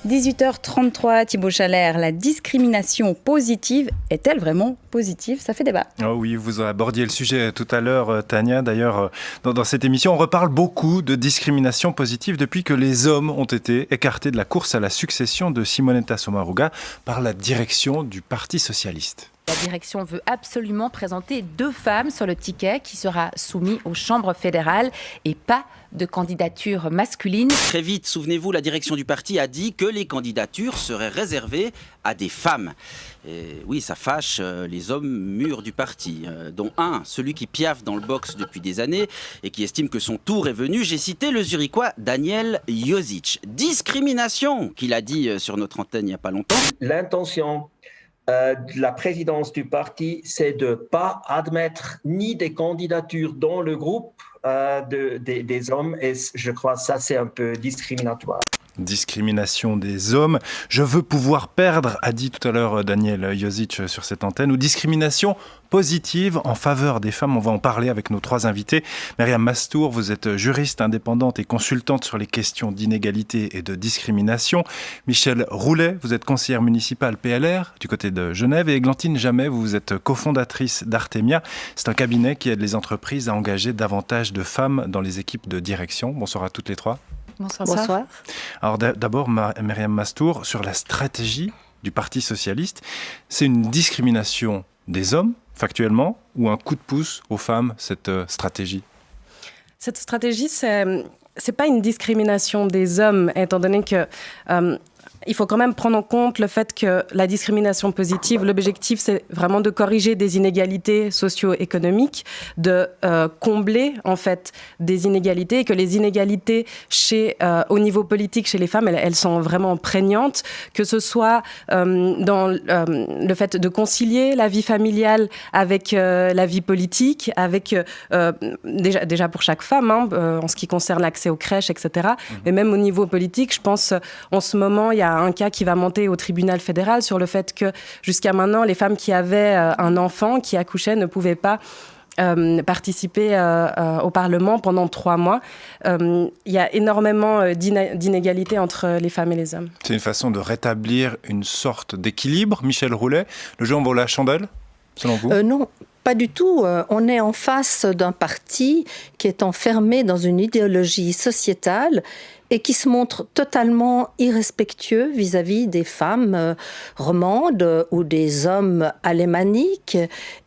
18h33, Thibaut Chalère, la discrimination positive est-elle vraiment positive? Ça fait débat. Oh oui, vous abordiez le sujet tout à l'heure, Tania. D'ailleurs, dans cette émission, on reparle beaucoup de discrimination positive depuis que les hommes ont été écartés de la course à la succession de Simonetta Sommaruga par la direction du Parti socialiste. La direction veut absolument présenter 2 femmes sur le ticket qui sera soumis aux chambres fédérales et pas de candidature masculine. Très vite, souvenez-vous, la direction du parti a dit que les candidatures seraient réservées à des femmes. Et oui, ça fâche les hommes mûrs du parti, dont un, celui qui piaffe dans le box depuis des années et qui estime que son tour est venu. J'ai cité le Zurichois Daniel Josic. Discrimination, qu'il a dit sur notre antenne il n'y a pas longtemps. L'intention de la présidence du parti, c'est de ne pas admettre ni des candidatures dans le groupe des hommes, et je crois que ça, c'est un peu discriminatoire. Discrimination des hommes. Je veux pouvoir perdre, a dit tout à l'heure Daniel Josic sur cette antenne, ou discrimination positive en faveur des femmes. On va en parler avec nos 3 invités. Myriam Mastour, vous êtes juriste indépendante et consultante sur les questions d'inégalité et de discrimination. Michèle Roulet, vous êtes conseillère municipale PLR du côté de Genève. Et Églantine Jamet, vous êtes cofondatrice d'Artemia. C'est un cabinet qui aide les entreprises à engager davantage de femmes dans les équipes de direction. Bonsoir à toutes les 3. Bonsoir. Alors d'abord, Myriam Mastour, sur la stratégie du Parti socialiste, c'est une discrimination des hommes, factuellement, ou un coup de pouce aux femmes, cette stratégie? Cette stratégie, c'est pas une discrimination des hommes, étant donné que il faut quand même prendre en compte le fait que la discrimination positive, l'objectif, c'est vraiment de corriger des inégalités socio-économiques, de combler en fait des inégalités, et que les inégalités au niveau politique chez les femmes, elles sont vraiment prégnantes, que ce soit dans le fait de concilier la vie familiale avec la vie politique, avec déjà pour chaque femme, en ce qui concerne l'accès aux crèches, etc. Mais même au niveau politique, je pense en ce moment, il y a un cas qui va monter au tribunal fédéral sur le fait que jusqu'à maintenant, les femmes qui avaient un enfant, qui accouchaient, ne pouvaient pas participer au Parlement pendant 3 mois. Il y a énormément d'inégalités entre les femmes et les hommes. C'est une façon de rétablir une sorte d'équilibre. Michèle Roulet, le jeu en vaut la chandelle, selon vous? Non. Pas du tout. On est en face d'un parti qui est enfermé dans une idéologie sociétale et qui se montre totalement irrespectueux vis-à-vis des femmes romandes ou des hommes alémaniques,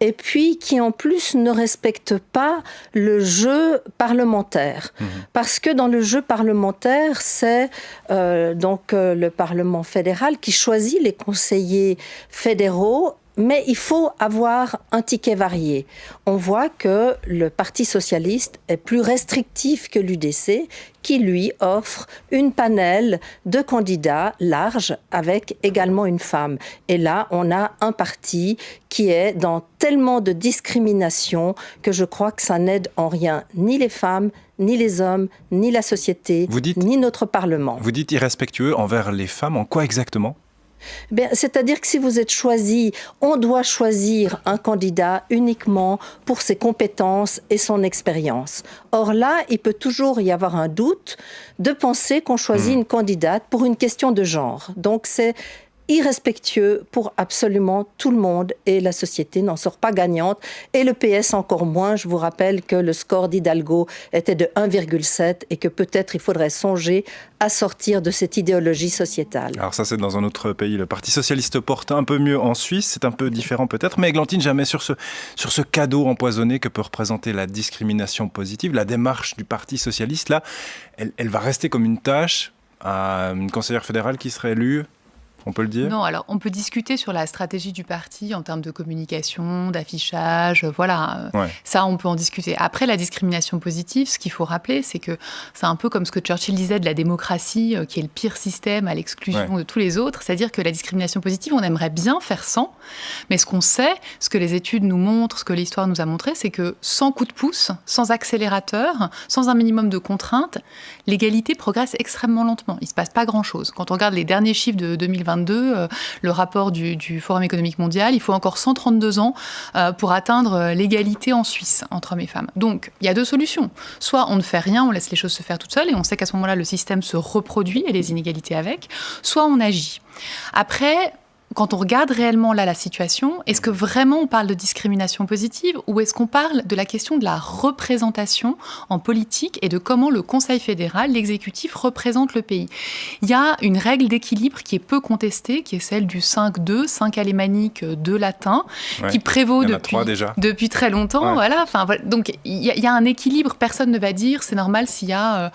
et puis qui en plus ne respecte pas le jeu parlementaire. Parce que dans le jeu parlementaire, c'est le Parlement fédéral qui choisit les conseillers fédéraux. Mais il faut avoir un ticket varié. On voit que le Parti socialiste est plus restrictif que l'UDC, qui lui offre une panel de candidats large avec également une femme. Et là, on a un parti qui est dans tellement de discrimination que je crois que ça n'aide en rien ni les femmes, ni les hommes, ni la société, ni notre Parlement. Vous dites irrespectueux envers les femmes, en quoi exactement ? C'est-à-dire que si vous êtes choisi, on doit choisir un candidat uniquement pour ses compétences et son expérience. Or là, il peut toujours y avoir un doute de penser qu'on choisit une candidate pour une question de genre. Donc c'est irrespectueux pour absolument tout le monde et la société n'en sort pas gagnante et le PS encore moins. Je vous rappelle que le score d'Hidalgo était de 1,7 et que peut-être il faudrait songer à sortir de cette idéologie sociétale. Alors ça, c'est dans un autre pays. Le Parti socialiste porte un peu mieux en Suisse, c'est un peu différent peut-être, mais Églantine Jamet, sur ce cadeau empoisonné que peut représenter la discrimination positive, la démarche du Parti socialiste, là, elle va rester comme une tâche à une conseillère fédérale qui serait élue. On peut le dire ? Non, alors on peut discuter sur la stratégie du parti en termes de communication, d'affichage, voilà. Ouais. Ça, on peut en discuter. Après, la discrimination positive, ce qu'il faut rappeler, c'est que c'est un peu comme ce que Churchill disait de la démocratie, qui est le pire système à l'exclusion de tous les autres. C'est-à-dire que la discrimination positive, on aimerait bien faire sans, mais ce qu'on sait, ce que les études nous montrent, ce que l'histoire nous a montré, c'est que sans coup de pouce, sans accélérateur, sans un minimum de contraintes, l'égalité progresse extrêmement lentement. Il ne se passe pas grand-chose. Quand on regarde les derniers chiffres de 2020, 2022, le rapport du Forum économique mondial, il faut encore 132 ans pour atteindre l'égalité en Suisse entre hommes et femmes. Donc, il y a deux solutions. Soit on ne fait rien, on laisse les choses se faire toutes seules, et on sait qu'à ce moment-là, le système se reproduit et les inégalités avec. Soit on agit. Après, quand on regarde réellement là la situation, est-ce que vraiment on parle de discrimination positive ou est-ce qu'on parle de la question de la représentation en politique et de comment le Conseil fédéral, l'exécutif, représente le pays? Il y a une règle d'équilibre qui est peu contestée, qui est celle du 5-2, 5 alémanique, 2 latin, qui prévaut depuis très longtemps. Ouais. Voilà. Donc il y a un équilibre, personne ne va dire c'est normal s'il y a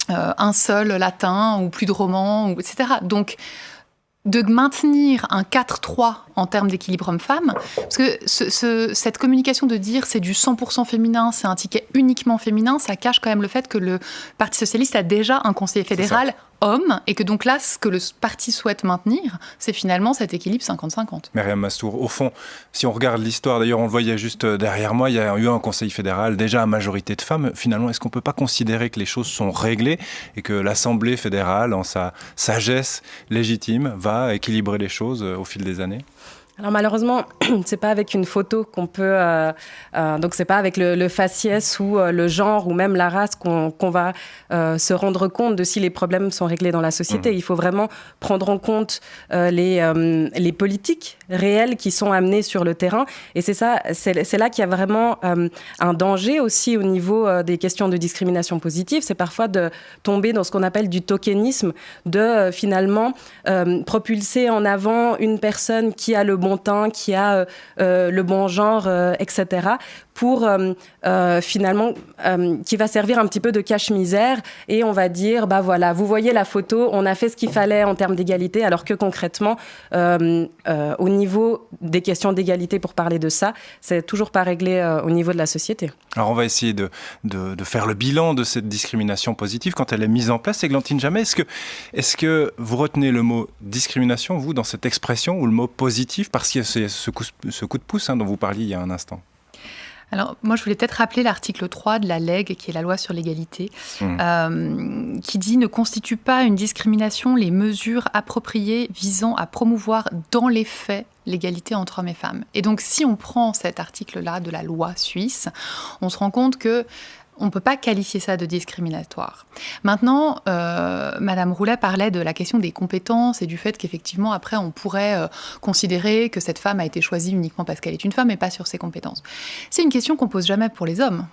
un seul latin ou plus de roman, etc. Donc, de maintenir un 4-3 en termes d'équilibre homme-femme, parce que cette communication de dire c'est du 100% féminin, c'est un ticket uniquement féminin, ça cache quand même le fait que le Parti socialiste a déjà un conseiller fédéral homme, et que donc là, ce que le parti souhaite maintenir, c'est finalement cet équilibre 50-50. Myriam Mastour, au fond, si on regarde l'histoire, d'ailleurs on le voyait juste derrière moi, il y a eu un conseil fédéral, déjà à majorité de femmes. Finalement, est-ce qu'on ne peut pas considérer que les choses sont réglées et que l'Assemblée fédérale, en sa sagesse légitime, va équilibrer les choses au fil des années ? Alors malheureusement, c'est pas avec une photo qu'on peut, donc c'est pas avec le faciès ou le genre ou même la race qu'on va se rendre compte de si les problèmes sont réglés dans la société. Il faut vraiment prendre en compte les politiques réelles qui sont amenées sur le terrain. Et c'est là qu'il y a vraiment un danger aussi au niveau des questions de discrimination positive. C'est parfois de tomber dans ce qu'on appelle du tokenisme, de finalement propulser en avant une personne qui a le bon teint, qui a le bon genre, etc., pour finalement, qui va servir un petit peu de cache-misère, et on va dire, bah voilà, vous voyez la photo, on a fait ce qu'il fallait en termes d'égalité, alors que concrètement, au niveau des questions d'égalité, pour parler de ça, c'est toujours pas réglé au niveau de la société. Alors on va essayer de faire le bilan de cette discrimination positive quand elle est mise en place. Églantine Jamet, est-ce que vous retenez le mot discrimination, vous, dans cette expression, ou le mot positif, parce qu'il y a ce coup de pouce dont vous parliez il y a un instant? Alors, moi, je voulais peut-être rappeler l'article 3 de la LEG, qui est la loi sur l'égalité, qui dit « Ne constitue pas une discrimination les mesures appropriées visant à promouvoir dans les faits l'égalité entre hommes et femmes ». Et donc, si on prend cet article-là de la loi suisse, on se rend compte que on ne peut pas qualifier ça de discriminatoire. Maintenant, Madame Roulet parlait de la question des compétences et du fait qu'effectivement, après, on pourrait considérer que cette femme a été choisie uniquement parce qu'elle est une femme et pas sur ses compétences. C'est une question qu'on pose jamais pour les hommes.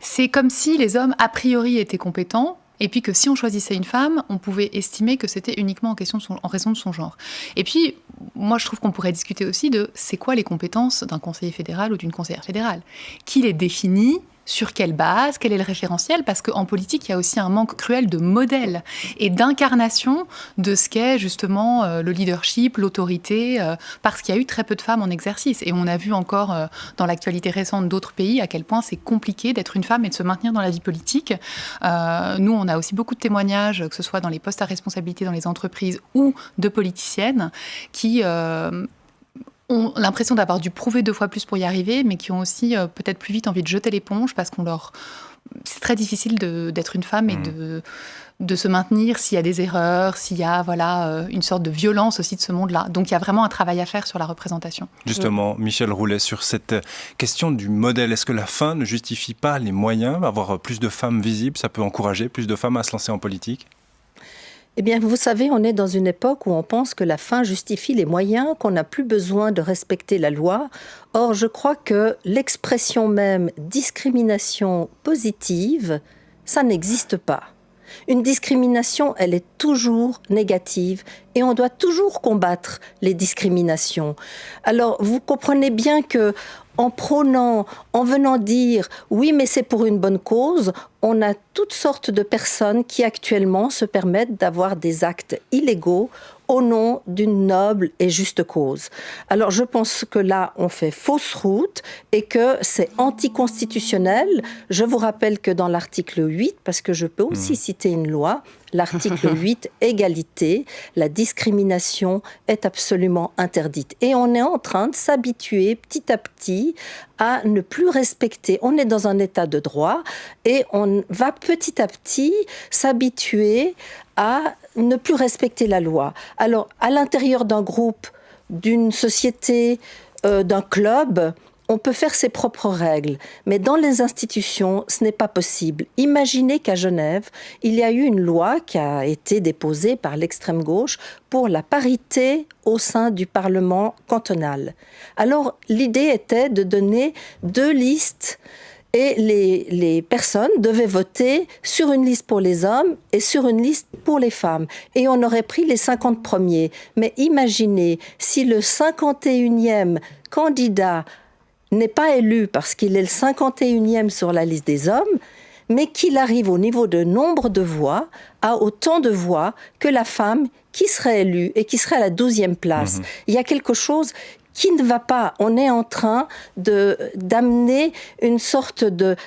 C'est comme si les hommes, a priori, étaient compétents, et puis que si on choisissait une femme, on pouvait estimer que c'était uniquement en raison de son genre. Et puis, moi, je trouve qu'on pourrait discuter aussi de c'est quoi les compétences d'un conseiller fédéral ou d'une conseillère fédérale. Qui les définit ? Sur quelle base? Quel est le référentiel? Parce qu'en politique, il y a aussi un manque cruel de modèles et d'incarnation de ce qu'est justement le leadership, l'autorité, parce qu'il y a eu très peu de femmes en exercice. Et on a vu encore dans l'actualité récente d'autres pays à quel point c'est compliqué d'être une femme et de se maintenir dans la vie politique. Nous, on a aussi beaucoup de témoignages, que ce soit dans les postes à responsabilité dans les entreprises ou de politiciennes, qui ont l'impression d'avoir dû prouver 2 fois plus pour y arriver, mais qui ont aussi peut-être plus vite envie de jeter l'éponge parce c'est très difficile d'être une femme et de se maintenir s'il y a des erreurs, s'il y a une sorte de violence aussi de ce monde-là. Donc il y a vraiment un travail à faire sur la représentation. Justement, Michel Roulet, sur cette question du modèle, est-ce que la fin ne justifie pas les moyens? Avoir plus de femmes visibles, ça peut encourager plus de femmes à se lancer en politique? Eh bien, vous savez, on est dans une époque où on pense que la fin justifie les moyens, qu'on n'a plus besoin de respecter la loi. Or, je crois que l'expression même discrimination positive, ça n'existe pas. Une discrimination, elle est toujours négative et on doit toujours combattre les discriminations. Alors, vous comprenez bien que en venant dire « oui, mais c'est pour une bonne cause », on a toutes sortes de personnes qui actuellement se permettent d'avoir des actes illégaux au nom d'une noble et juste cause. Alors je pense que là, on fait fausse route et que c'est anticonstitutionnel. Je vous rappelle que dans l'article 8, parce que je peux aussi citer une loi, l'article 8, égalité, la discrimination est absolument interdite. Et on est en train de s'habituer petit à petit à ne plus respecter. On est dans un état de droit et on va petit à petit s'habituer à ne plus respecter la loi. Alors, à l'intérieur d'un groupe, d'une société, d'un club, on peut faire ses propres règles, mais dans les institutions, ce n'est pas possible. Imaginez qu'à Genève, il y a eu une loi qui a été déposée par l'extrême gauche pour la parité au sein du Parlement cantonal. Alors, l'idée était de donner 2 listes et les personnes devaient voter sur une liste pour les hommes et sur une liste pour les femmes. Et on aurait pris les 50 premiers. Mais imaginez, si le 51e candidat n'est pas élu parce qu'il est le 51e sur la liste des hommes, mais qu'il arrive au niveau de nombre de voix, à autant de voix que la femme qui serait élue et qui serait à la 12e place. Il y a quelque chose qui ne va pas. On est en train d'amener une sorte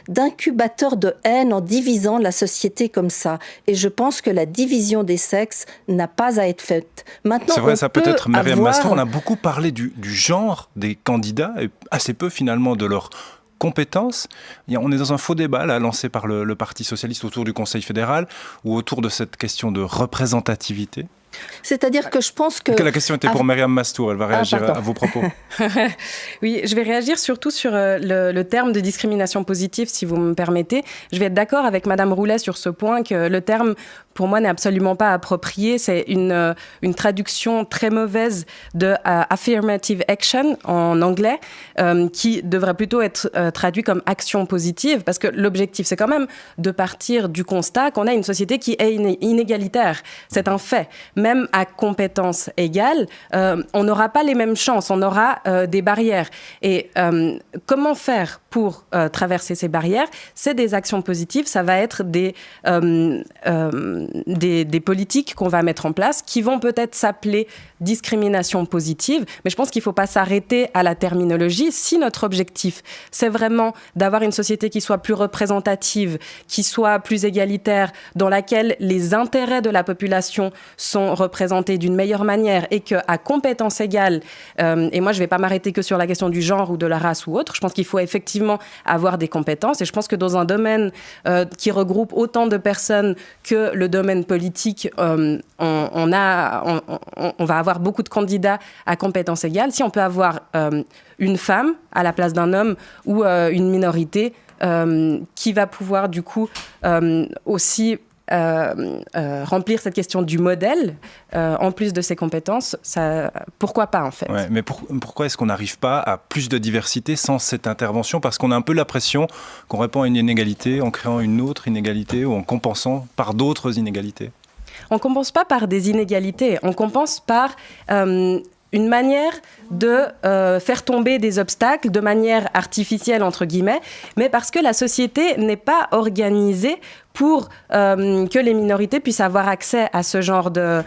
d'incubateur de haine en divisant la société comme ça. Et je pense que la division des sexes n'a pas à être faite. Maintenant, c'est vrai, ça peut être Myriam Maston. On a beaucoup parlé du genre des candidats et assez peu finalement de leur compétences. On est dans un faux débat là, lancé par le Parti socialiste autour du Conseil fédéral ou autour de cette question de représentativité. C'est-à-dire que je pense que... La question était pour Myriam Maston, elle va réagir à vos propos. Oui, je vais réagir surtout sur le terme de discrimination positive, si vous me permettez. Je vais être d'accord avec Madame Roulet sur ce point, que le terme, pour moi, n'est absolument pas approprié. C'est une traduction très mauvaise de affirmative action en anglais, qui devrait plutôt être traduit comme action positive, parce que l'objectif, c'est quand même de partir du constat qu'on a une société qui est inégalitaire. C'est un fait. Même à compétences égales, on n'aura pas les mêmes chances, on aura des barrières. Et comment faire pour traverser ces barrières? C'est des actions positives, ça va être des politiques qu'on va mettre en place qui vont peut-être s'appeler discrimination positive, mais je pense qu'il ne faut pas s'arrêter à la terminologie. Si notre objectif, c'est vraiment d'avoir une société qui soit plus représentative, qui soit plus égalitaire, dans laquelle les intérêts de la population sont représentés d'une meilleure manière et qu'à compétences égales, et moi je ne vais pas m'arrêter que sur la question du genre ou de la race ou autre, je pense qu'il faut effectivement avoir des compétences et je pense que dans un domaine qui regroupe autant de personnes que le domaine politique, on va avoir beaucoup de candidats à compétences égales. Si on peut avoir une femme à la place d'un homme ou une minorité qui va pouvoir du coup aussi remplir cette question du modèle en plus de ses compétences, pourquoi pas en fait. Ouais, mais pourquoi est-ce qu'on n'arrive pas à plus de diversité sans cette intervention? Parce qu'on a un peu l'impression qu'on répond à une inégalité en créant une autre inégalité ou en compensant par d'autres inégalités. On ne compense pas par des inégalités, on compense par une manière de faire tomber des obstacles de manière artificielle, entre guillemets, mais parce que la société n'est pas organisée pour que les minorités puissent avoir accès à ce genre de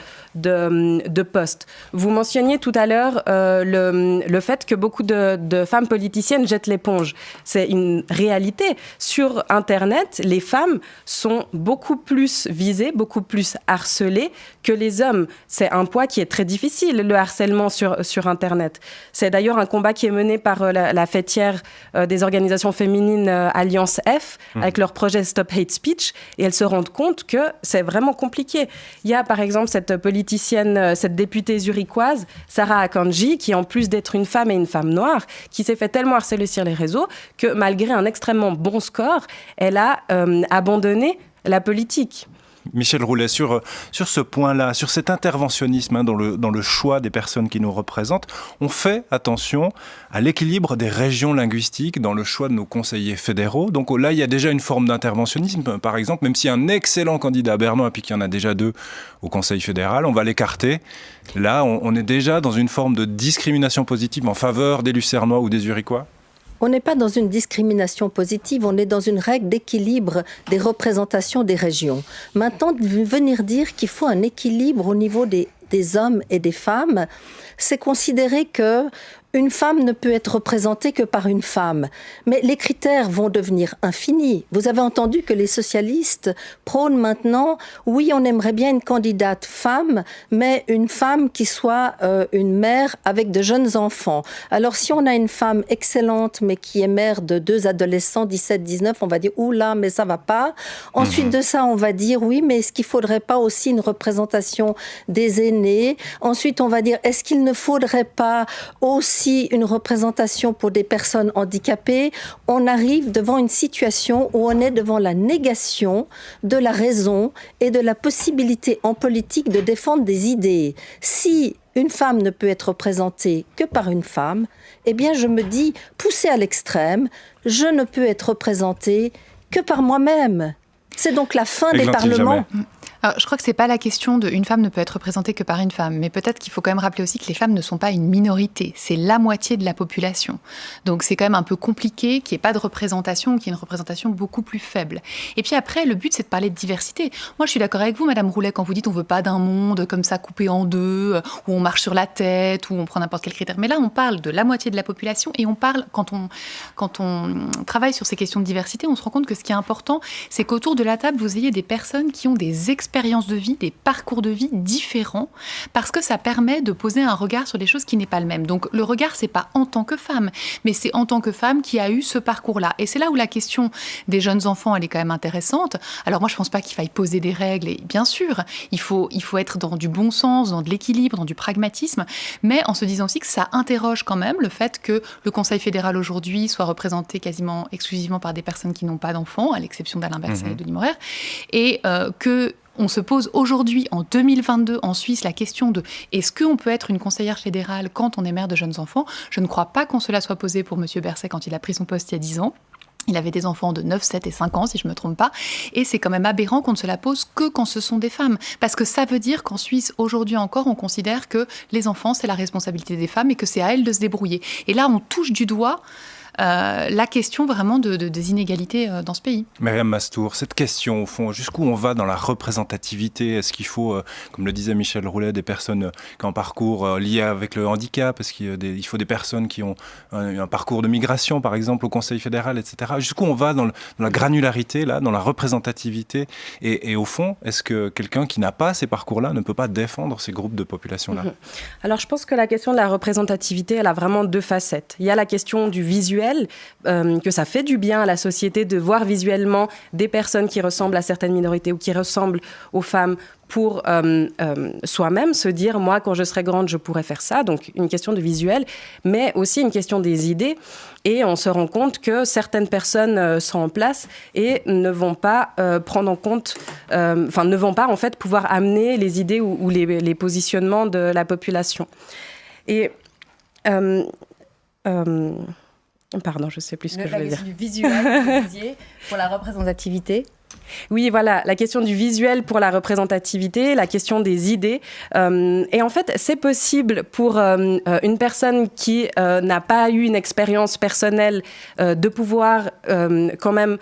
postes. Vous mentionniez tout à l'heure le fait que beaucoup de femmes politiciennes jettent l'éponge. C'est une réalité. Sur Internet, les femmes sont beaucoup plus visées, beaucoup plus harcelées que les hommes. C'est un poids qui est très difficile, le harcèlement sur Internet. C'est d'ailleurs un combat qui est mené par la fêtière des organisations féminines Alliance F, avec leur projet Stop Hate Speech, et elles se rendent compte que c'est vraiment compliqué. Il y a par exemple cette politicienne, cette députée zurichoise, Sarah Akanji, qui en plus d'être une femme et une femme noire, qui s'est fait tellement harceler sur les réseaux que malgré un extrêmement bon score, elle a abandonné la politique. Michel Roulet, sur ce point-là, sur cet interventionnisme dans le choix des personnes qui nous représentent, on fait attention à l'équilibre des régions linguistiques dans le choix de nos conseillers fédéraux. Donc là, il y a déjà une forme d'interventionnisme, par exemple, même s'il y a un excellent candidat à Bernois, puis qu'il y en a déjà 2 au Conseil fédéral, on va l'écarter. Là, on est déjà dans une forme de discrimination positive en faveur des Lucernois ou des Zurichois. On n'est pas dans une discrimination positive, on est dans une règle d'équilibre des représentations des régions. Maintenant, venir dire qu'il faut un équilibre au niveau des hommes et des femmes, c'est considérer que une femme ne peut être représentée que par une femme. Mais les critères vont devenir infinis. Vous avez entendu que les socialistes prônent maintenant, oui, on aimerait bien une candidate femme, mais une femme qui soit une mère avec de jeunes enfants. Alors si on a une femme excellente, mais qui est mère de 2 adolescents, 17, 19, on va dire, oula, mais ça va pas. Ensuite de ça, on va dire, oui, mais est-ce qu'il faudrait pas aussi une représentation des aînés? Ensuite, on va dire, est-ce qu'il ne faudrait pas aussi une représentation pour des personnes handicapées? On arrive devant une situation où on est devant la négation de la raison et de la possibilité en politique de défendre des idées. Si une femme ne peut être représentée que par une femme, eh bien je me dis, poussée à l'extrême, je ne peux être représentée que par moi-même. C'est donc la fin des parlements. Alors, je crois que c'est pas la question de une femme ne peut être représentée que par une femme, mais peut-être qu'il faut quand même rappeler aussi que les femmes ne sont pas une minorité, c'est la moitié de la population. Donc c'est quand même un peu compliqué qu'il n'y ait pas de représentation ou qu'il y ait une représentation beaucoup plus faible. Et puis après, le but c'est de parler de diversité. Moi je suis d'accord avec vous, Madame Roulet, quand vous dites on veut pas d'un monde comme ça coupé en deux, où on marche sur la tête, où on prend n'importe quel critère. Mais là on parle de la moitié de la population et on parle, quand on travaille sur ces questions de diversité, on se rend compte que ce qui est important, c'est qu'autour de la table, vous ayez des personnes qui ont des expériences de vie, des parcours de vie différents, parce que ça permet de poser un regard sur des choses qui n'est pas le même. Donc le regard, c'est pas en tant que femme, mais c'est en tant que femme qui a eu ce parcours-là. Et c'est là où la question des jeunes enfants, elle est quand même intéressante. Alors moi, je pense pas qu'il faille poser des règles, et bien sûr, il faut être dans du bon sens, dans de l'équilibre, dans du pragmatisme, mais en se disant aussi que ça interroge quand même le fait que le Conseil fédéral aujourd'hui soit représenté quasiment exclusivement par des personnes qui n'ont pas d'enfants, à l'exception d'Alain Berset et de Denis Morer, et que on se pose aujourd'hui, en 2022, en Suisse, la question de est-ce qu'on peut être une conseillère fédérale quand on est mère de jeunes enfants? Je ne crois pas qu'on se la soit posée pour M. Berset quand il a pris son poste il y a 10 ans. Il avait des enfants de 9, 7 et 5 ans, si je ne me trompe pas. Et c'est quand même aberrant qu'on ne se la pose que quand ce sont des femmes. Parce que ça veut dire qu'en Suisse, aujourd'hui encore, on considère que les enfants, c'est la responsabilité des femmes et que c'est à elles de se débrouiller. Et là, on touche du doigt la question vraiment des inégalités dans ce pays. Myriam Mastour, cette question, au fond, jusqu'où on va dans la représentativité? Est-ce qu'il faut, comme le disait Michel Roulet, des personnes qui ont un parcours lié avec le handicap? Est-ce qu'il faut des personnes qui ont un parcours de migration, par exemple, au Conseil fédéral, etc. Jusqu'où on va dans la granularité, là, dans la représentativité? Et au fond, est-ce que quelqu'un qui n'a pas ces parcours-là ne peut pas défendre ces groupes de population-là? Alors, je pense que la question de la représentativité, elle a vraiment 2 facettes. Il y a la question du visuel, que ça fait du bien à la société de voir visuellement des personnes qui ressemblent à certaines minorités ou qui ressemblent aux femmes pour soi-même se dire, moi, quand je serai grande, je pourrais faire ça. Donc, une question de visuel, mais aussi une question des idées. Et on se rend compte que certaines personnes sont en place et ne vont pas prendre en compte, ne vont pas, en fait, pouvoir amener les idées ou les positionnements de la population. Et... pardon, je ne sais plus ce que je voulais dire. Du visuel, pour la représentativité. Oui, voilà, la question du visuel pour la représentativité, la question des idées. Et en fait, c'est possible pour une personne qui n'a pas eu une expérience personnelle de pouvoir quand même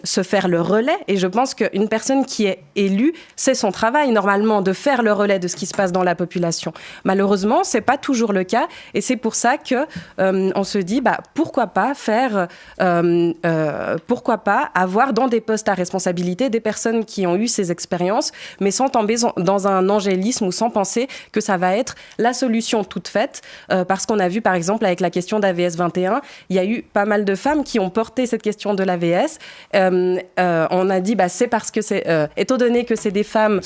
se faire le relais. Et je pense qu'une personne qui est élue, c'est son travail normalement de faire le relais de ce qui se passe dans la population. Malheureusement, c'est pas toujours le cas. Et c'est pour ça que on se dit, pourquoi pas faire, pourquoi pas avoir dans des postes à responsabilité des personnes qui ont eu ces expériences, mais sans tomber dans un angélisme ou sans penser que ça va être la solution toute faite. Parce qu'on a vu, par exemple, avec la question d'AVS 21, il y a eu pas mal de femmes qui ont porté cette question de l'AVS. On a dit, c'est parce que étant donné que c'est des femmes,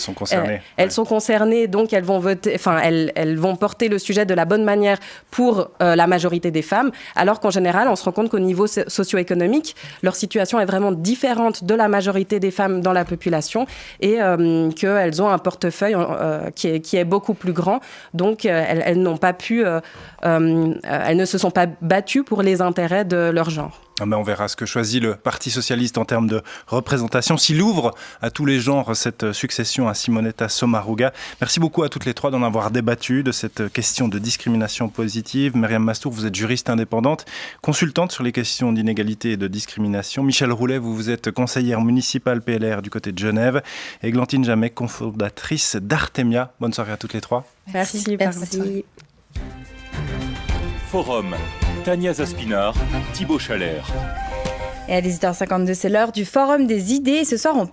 elles sont concernées, donc elles vont voter, elles vont porter le sujet de la bonne manière pour la majorité des femmes, alors qu'en général, on se rend compte qu'au niveau socio-économique, leur situation est vraiment différente de la majorité des femmes dans la population et qu'elles ont un portefeuille qui est beaucoup plus grand. Donc, elles n'ont pas pu, elles ne se sont pas battues pour les intérêts de leur genre. On verra ce que choisit le Parti socialiste en termes de représentation, s'il ouvre à tous les genres cette succession à Simonetta Sommaruga. Merci beaucoup à toutes les trois d'en avoir débattu de cette question de discrimination positive. Myriam Mastour, vous êtes juriste indépendante, consultante sur les questions d'inégalité et de discrimination. Michel Roulet, vous êtes conseillère municipale PLR du côté de Genève. Et Églantine Jamet, cofondatrice d'Artemia. Bonne soirée à toutes les trois. Merci. Forum. Tania Zaspinard, Thibaut Chalère. Et à 18h52, c'est l'heure du Forum des idées. Ce soir, on parle